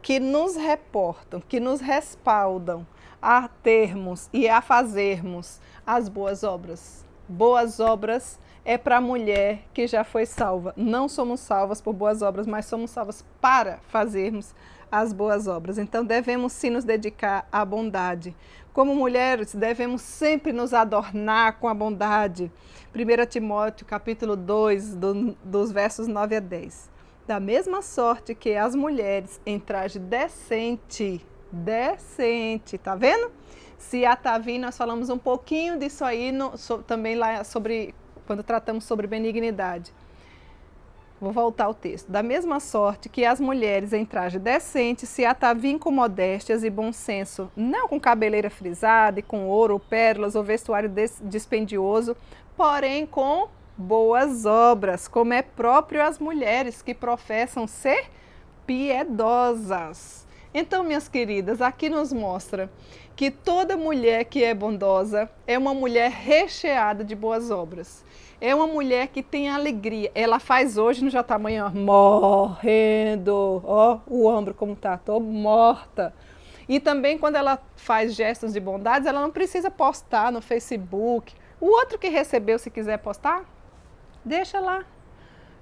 que nos reportam, que nos respaldam a termos e a fazermos as boas obras. Boas obras é para a mulher que já foi salva. Não somos salvas por boas obras, mas somos salvas para fazermos as boas obras. Então devemos sim nos dedicar à bondade. Como mulheres, devemos sempre nos adornar com a bondade. 1 Timóteo, capítulo 2, dos versos 9 a 10. Da mesma sorte que as mulheres em traje decente, tá vendo? Se atavim, nós falamos um pouquinho disso aí também lá quando tratamos sobre benignidade. Vou voltar ao texto. Da mesma sorte que as mulheres em traje decente se ataviem com modéstias e bom senso, não com cabeleira frisada e com ouro, pérolas ou vestuário dispendioso, porém com boas obras, como é próprio às mulheres que professam ser piedosas. Então, minhas queridas, aqui nos mostra que toda mulher que é bondosa é uma mulher recheada de boas obras. É uma mulher que tem alegria. Ela faz hoje, não já está amanhã morrendo. Ó, o ombro como está, estou morta. E também quando ela faz gestos de bondade, ela não precisa postar no Facebook. O outro que recebeu, se quiser postar, deixa lá.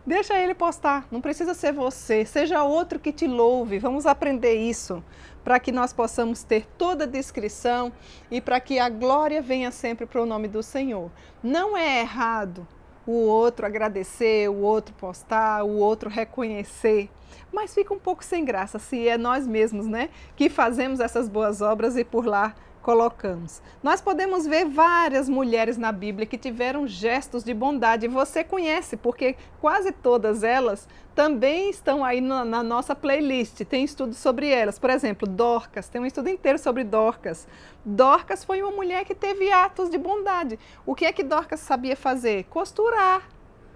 Deixa ele postar, não precisa ser você, seja outro que te louve. Vamos aprender isso, para que nós possamos ter toda a descrição e para que a glória venha sempre para o nome do Senhor. Não é errado o outro agradecer, o outro postar, o outro reconhecer, mas fica um pouco sem graça se é nós mesmos, né, que fazemos essas boas obras e por lá colocamos. Nós podemos ver várias mulheres na Bíblia que tiveram gestos de bondade, e você conhece, porque quase todas elas também estão aí na nossa playlist, tem estudos sobre elas. Por exemplo, Dorcas, tem um estudo inteiro sobre Dorcas. Dorcas foi uma mulher que teve atos de bondade. O que é que Dorcas sabia fazer? Costurar.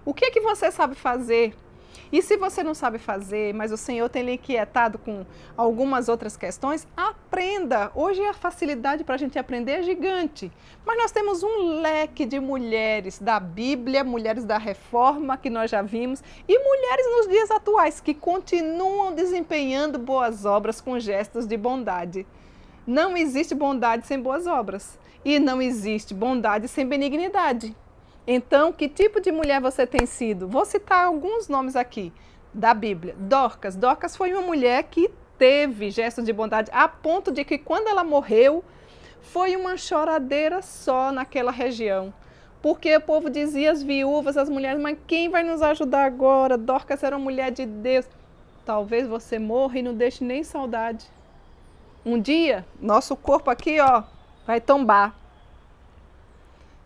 O que é que você sabe fazer? E se você não sabe fazer, mas o Senhor tem lhe inquietado com algumas outras questões, aprenda. Hoje a facilidade para a gente aprender é gigante. Mas nós temos um leque de mulheres da Bíblia, mulheres da Reforma, que nós já vimos, e mulheres nos dias atuais, que continuam desempenhando boas obras com gestos de bondade. Não existe bondade sem boas obras. E não existe bondade sem benignidade. Então, que tipo de mulher você tem sido? Vou citar alguns nomes aqui da Bíblia. Dorcas. Dorcas foi uma mulher que teve gestos de bondade a ponto de que quando ela morreu, foi uma choradeira só naquela região. Porque o povo dizia, as viúvas, as mulheres, mas quem vai nos ajudar agora? Dorcas era uma mulher de Deus. Talvez você morra e não deixe nem saudade. Um dia, nosso corpo aqui, ó, vai tombar.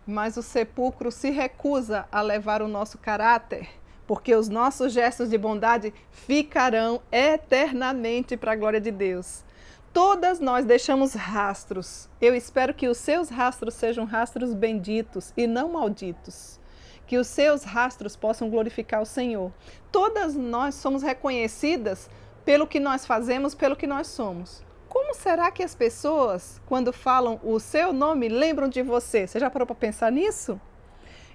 Mas o sepulcro se recusa a levar o nosso caráter, porque os nossos gestos de bondade ficarão eternamente para a glória de Deus. Todas nós deixamos rastros. Eu espero que os seus rastros sejam rastros benditos e não malditos. Que os seus rastros possam glorificar o Senhor. Todas nós somos reconhecidas pelo que nós fazemos, pelo que nós somos. Como será que as pessoas, quando falam o seu nome, lembram de você? Você já parou para pensar nisso?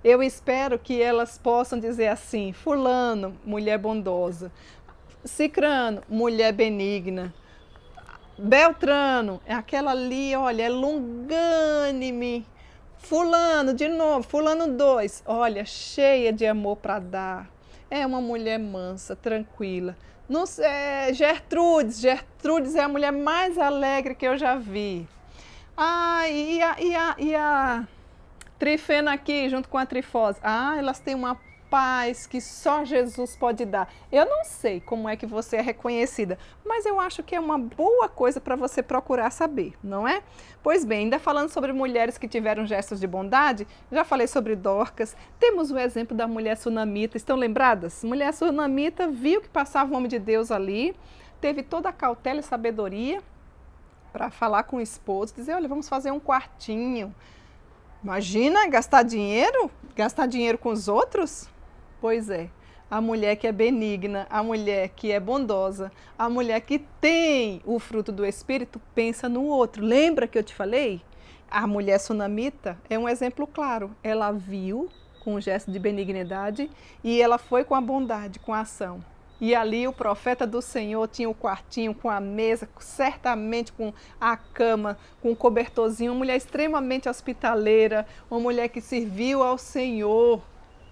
Eu espero que elas possam dizer assim, fulano, mulher bondosa, cicrano, mulher benigna, Beltrano, é aquela ali, olha, é longânime, fulano, de novo, fulano 2, olha, cheia de amor para dar, é uma mulher mansa, tranquila. Não sei, Gertrudes é a mulher mais alegre que eu já vi. Ah, e a Trifena aqui, junto com a Trifose. Ah, elas têm uma paz que só Jesus pode dar. Eu não sei como é que você é reconhecida, mas eu acho que é uma boa coisa para você procurar saber, não é? Pois bem, ainda falando sobre mulheres que tiveram gestos de bondade, já falei sobre Dorcas, temos o exemplo da mulher sunamita, estão lembradas? Mulher sunamita viu que passava o homem de Deus ali, teve toda a cautela e sabedoria para falar com o esposo, dizer, olha, vamos fazer um quartinho. Imagina gastar dinheiro com os outros? Pois é, a mulher que é benigna, a mulher que é bondosa, a mulher que tem o fruto do Espírito, pensa no outro. Lembra que eu te falei? A mulher sunamita é um exemplo claro. Ela viu com um gesto de benignidade e ela foi com a bondade, com a ação. E ali o profeta do Senhor tinha o quartinho com a mesa, certamente com a cama, com o cobertorzinho, uma mulher extremamente hospitaleira, uma mulher que serviu ao Senhor,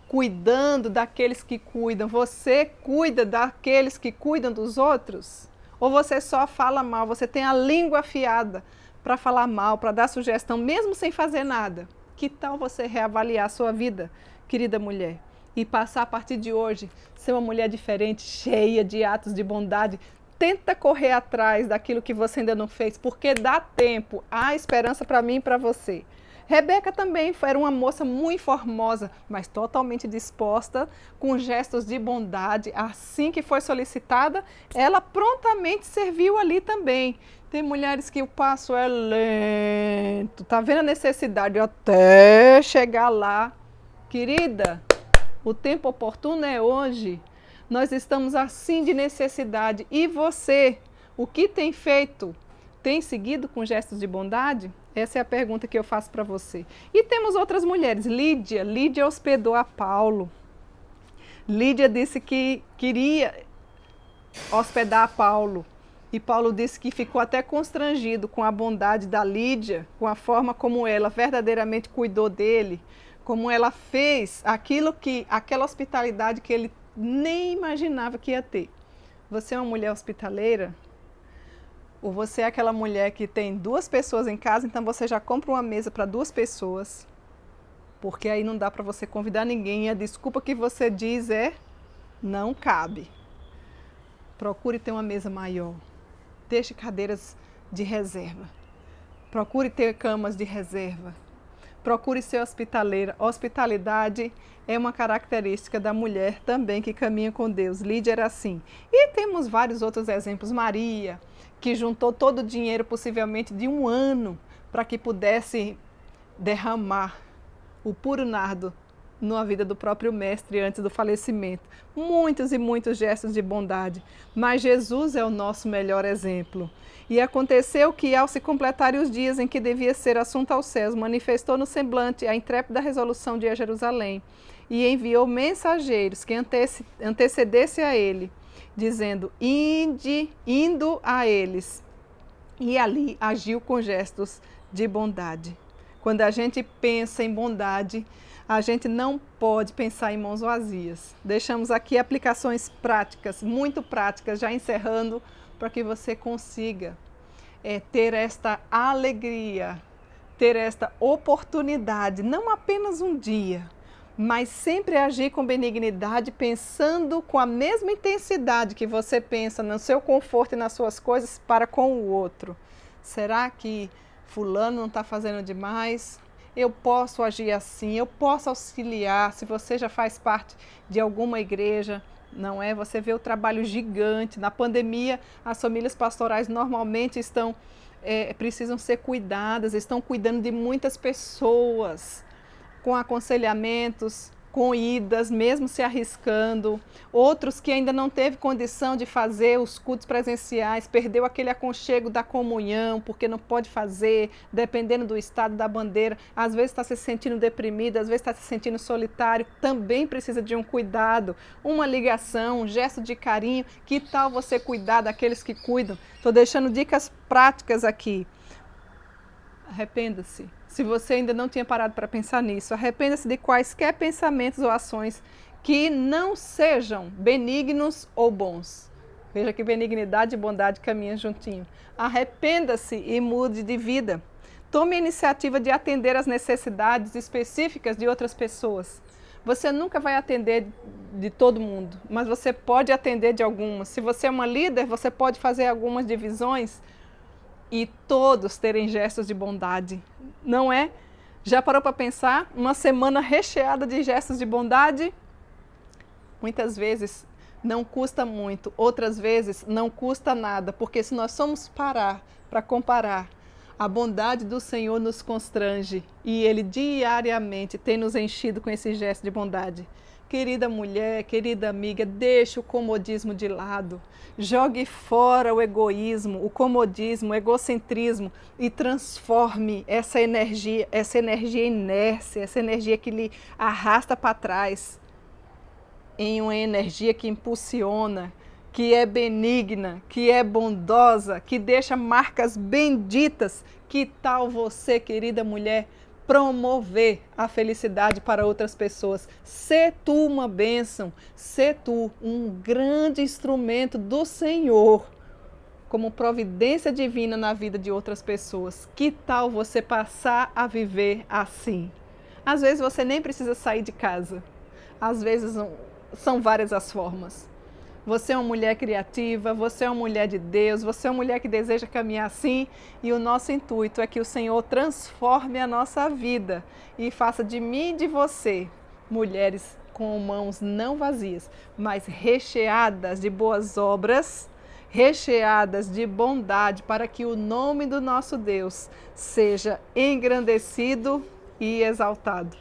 cuidando daqueles que cuidam. Você cuida daqueles que cuidam dos outros? Ou você só fala mal, você tem a língua afiada para falar mal, para dar sugestão, mesmo sem fazer nada? Que tal você reavaliar a sua vida, querida mulher? E passar a partir de hoje, ser uma mulher diferente, cheia de atos de bondade. Tenta correr atrás daquilo que você ainda não fez, porque dá tempo, há esperança para mim e para você. Rebeca também era uma moça muito formosa, mas totalmente disposta, com gestos de bondade. Assim que foi solicitada, ela prontamente serviu ali também. Tem mulheres que o passo é lento, tá vendo a necessidade até chegar lá. Querida, o tempo oportuno é hoje. Nós estamos assim de necessidade. E você, o que tem feito? Tem seguido com gestos de bondade? Essa é a pergunta que eu faço para você. E temos outras mulheres. Lídia hospedou a Paulo. Lídia disse que queria hospedar a Paulo. E Paulo disse que ficou até constrangido com a bondade da Lídia, com a forma como ela verdadeiramente cuidou dele, como ela fez aquela hospitalidade que ele nem imaginava que ia ter. Você é uma mulher hospitaleira? Ou você é aquela mulher que tem 2 pessoas em casa, então você já compra uma mesa para 2 pessoas, porque aí não dá para você convidar ninguém e a desculpa que você diz é não cabe. Procure ter uma mesa maior. Deixe cadeiras de reserva. Procure ter camas de reserva. Procure ser hospitaleira. Hospitalidade é uma característica da mulher também que caminha com Deus. Lídia era assim. E temos vários outros exemplos. Maria, que juntou todo o dinheiro possivelmente de 1 ano para que pudesse derramar o puro nardo na vida do próprio mestre antes do falecimento. Muitos e muitos gestos de bondade, mas Jesus é o nosso melhor exemplo. E aconteceu que, ao se completarem os dias em que devia ser assunto aos céus, manifestou no semblante a intrépida resolução de ir a Jerusalém e enviou mensageiros que antecedessem a ele, dizendo, indo a eles. E ali agiu com gestos de bondade. Quando a gente pensa em bondade, a gente não pode pensar em mãos vazias. Deixamos aqui aplicações práticas, muito práticas, já encerrando, para que você consiga ter esta alegria, ter esta oportunidade, não apenas um dia, mas sempre agir com benignidade, pensando com a mesma intensidade que você pensa no seu conforto e nas suas coisas para com o outro. Será que fulano não está fazendo demais? Eu posso agir assim, eu posso auxiliar. Se você já faz parte de alguma igreja, não é? Você vê o trabalho gigante. Na pandemia, as famílias pastorais normalmente precisam ser cuidadas, estão cuidando de muitas pessoas, com aconselhamentos, com idas, mesmo se arriscando. Outros que ainda não teve condição de fazer os cultos presenciais, perdeu aquele aconchego da comunhão, porque não pode fazer, dependendo do estado da bandeira. Às vezes está se sentindo deprimido, às vezes está se sentindo solitário. Também precisa de um cuidado, uma ligação, um gesto de carinho. Que tal você cuidar daqueles que cuidam? Estou deixando dicas práticas aqui. Arrependa-se. Se você ainda não tinha parado para pensar nisso, arrependa-se de quaisquer pensamentos ou ações que não sejam benignos ou bons. Veja que benignidade e bondade caminham juntinho. Arrependa-se e mude de vida. Tome a iniciativa de atender às necessidades específicas de outras pessoas. Você nunca vai atender de todo mundo, mas você pode atender de algumas. Se você é uma líder, você pode fazer algumas divisões e todos terem gestos de bondade, não é? Já parou para pensar? Uma semana recheada de gestos de bondade? Muitas vezes não custa muito, outras vezes não custa nada, porque se nós somos parar para comparar, a bondade do Senhor nos constrange e Ele diariamente tem nos enchido com esse gesto de bondade. Querida mulher, querida amiga, deixe o comodismo de lado. Jogue fora o egoísmo, o comodismo, o egocentrismo e transforme essa energia inércia, essa energia que lhe arrasta para trás em uma energia que impulsiona, que é benigna, que é bondosa, que deixa marcas benditas. Que tal você, querida mulher, promover a felicidade para outras pessoas? Sê tu uma bênção, sê tu um grande instrumento do Senhor, como providência divina na vida de outras pessoas. Que tal você passar a viver assim? Às vezes você nem precisa sair de casa, às vezes são várias as formas. Você é uma mulher criativa, você é uma mulher de Deus, você é uma mulher que deseja caminhar assim, e o nosso intuito é que o Senhor transforme a nossa vida e faça de mim e de você mulheres com mãos não vazias, mas recheadas de boas obras, recheadas de bondade, para que o nome do nosso Deus seja engrandecido e exaltado.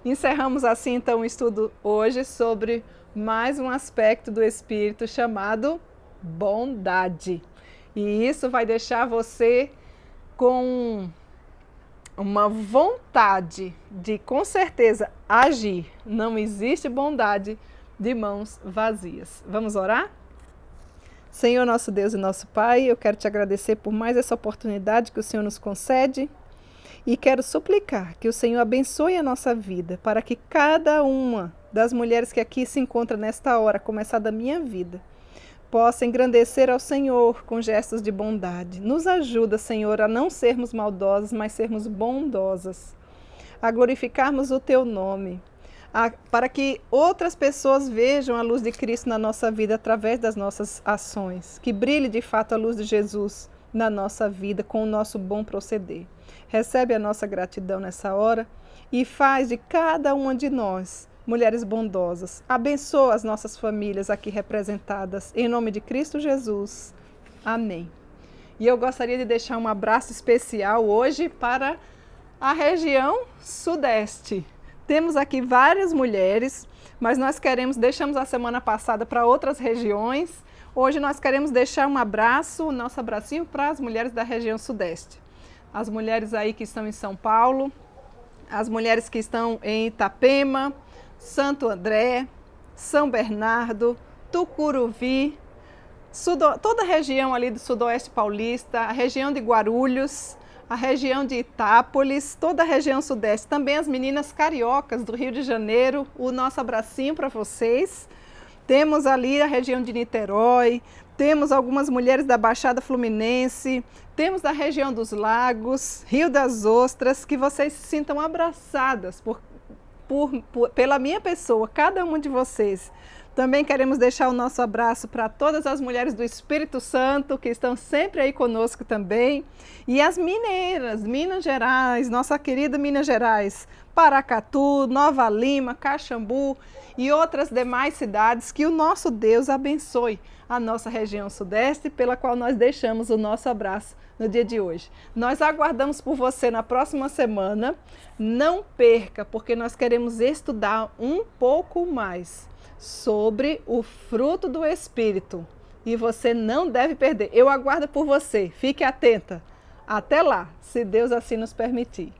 Encerramos assim então o estudo hoje sobre mais um aspecto do Espírito chamado bondade. E isso vai deixar você com uma vontade de, com certeza, agir. Não existe bondade de mãos vazias. Vamos orar? Senhor, nosso Deus e nosso Pai, eu quero te agradecer por mais essa oportunidade que o Senhor nos concede e quero suplicar que o Senhor abençoe a nossa vida para que cada uma das mulheres que aqui se encontram nesta hora, começar da minha vida, possa engrandecer ao Senhor com gestos de bondade. Nos ajuda, Senhor, a não sermos maldosas, mas sermos bondosas, a glorificarmos o Teu nome, para que outras pessoas vejam a luz de Cristo na nossa vida através das nossas ações, que brilhe de fato a luz de Jesus na nossa vida com o nosso bom proceder. Recebe a nossa gratidão nessa hora e faz de cada uma de nós mulheres bondosas. Abençoa as nossas famílias aqui representadas, em nome de Cristo Jesus. Amém. E eu gostaria de deixar um abraço especial hoje para a região Sudeste. Temos aqui várias mulheres, mas nós deixamos a semana passada para outras regiões. Hoje nós queremos deixar um abraço, o nosso abracinho para as mulheres da região Sudeste. As mulheres aí que estão em São Paulo, as mulheres que estão em Itapema, Santo André, São Bernardo, Tucuruvi, toda a região ali do Sudoeste Paulista, a região de Guarulhos, a região de Itápolis, toda a região Sudeste. Também as meninas cariocas do Rio de Janeiro, o nosso abracinho para vocês. Temos ali a região de Niterói, temos algumas mulheres da Baixada Fluminense, temos da região dos Lagos, Rio das Ostras, que vocês se sintam abraçadas pela minha pessoa, cada uma de vocês. Também queremos deixar o nosso abraço para todas as mulheres do Espírito Santo, que estão sempre aí conosco também. E as mineiras, Minas Gerais, nossa querida Minas Gerais, Paracatu, Nova Lima, Caxambu e outras demais cidades. Que o nosso Deus abençoe a nossa região Sudeste, pela qual nós deixamos o nosso abraço no dia de hoje. Nós aguardamos por você na próxima semana. Não perca, porque nós queremos estudar um pouco mais sobre o fruto do Espírito. E você não deve perder. Eu aguardo por você. Fique atenta. Até lá, se Deus assim nos permitir.